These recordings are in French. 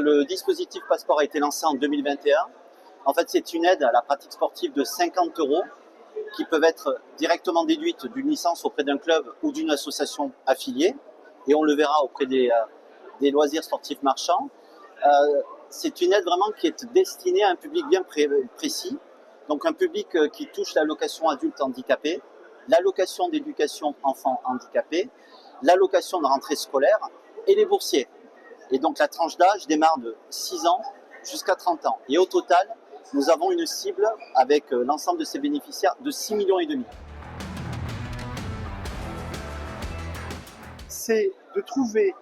le dispositif Passeport a été lancé en 2021. En fait, c'est une aide à la pratique sportive de 50 € qui peuvent être directement déduites d'une licence auprès d'un club ou d'une association affiliée. Et on le verra auprès des loisirs sportifs marchands. C'est une aide vraiment qui est destinée à un public bien précis. Donc un public qui touche l'allocation adulte handicapé, l'allocation d'éducation enfant handicapé, l'allocation de rentrée scolaire et les boursiers. Et donc la tranche d'âge démarre de 6 ans jusqu'à 30 ans. Et au total, nous avons une cible avec l'ensemble de ces bénéficiaires de 6,5 millions. C'est de trouver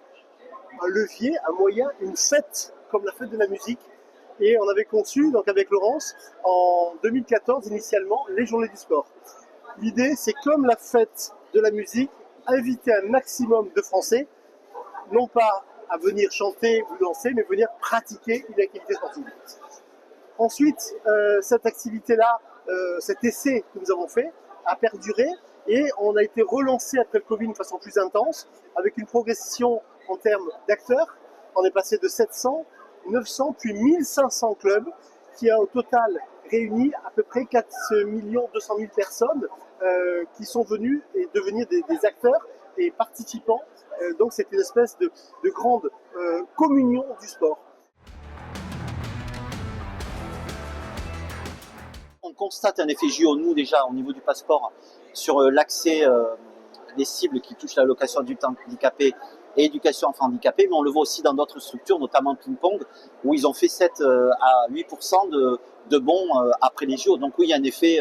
un levier, un moyen, une fête comme la fête de la musique. Et on avait conçu, donc avec Laurence, en 2014 initialement, les Journées du sport. L'idée, c'est comme la fête de la musique, inviter un maximum de Français, non pas à venir chanter ou danser, mais venir pratiquer une activité sportive. Ensuite, cette activité-là, cet essai que nous avons fait, a perduré et on a été relancé après le Covid de façon plus intense, avec une progression en termes d'acteurs. On est passé de 700, 900, puis 1500 clubs, qui a au total réuni à peu près 4 200 000 personnes qui sont venues et devenir des acteurs et participants. Donc c'est une espèce de grande communion du sport. On constate un effet JO, nous déjà au niveau du passeport, sur l'accès des cibles qui touchent l'allocation adulte handicapé et éducation enfant handicapé, mais on le voit aussi dans d'autres structures, notamment Ping-Pong, où ils ont fait 7 à 8% de bons après les JO. Donc oui, il y a un effet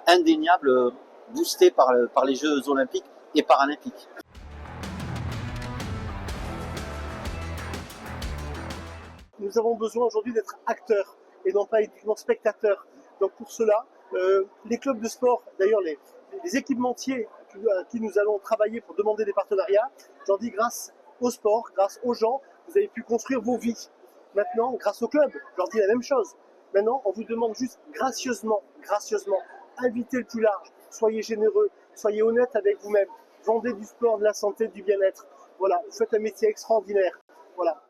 indéniable boosté par les Jeux olympiques et paralympiques. Nous avons besoin aujourd'hui d'être acteurs et non pas uniquement spectateurs. Donc pour cela, les clubs de sport, d'ailleurs les équipementiers à qui nous allons travailler pour demander des partenariats, j'en dis grâce au sport, grâce aux gens, vous avez pu construire vos vies. Maintenant, grâce au club, je leur dis la même chose. Maintenant, on vous demande juste gracieusement, invitez le plus large, soyez généreux, soyez honnête avec vous-même, vendez du sport, de la santé, du bien-être. Voilà, vous faites un métier extraordinaire. Voilà.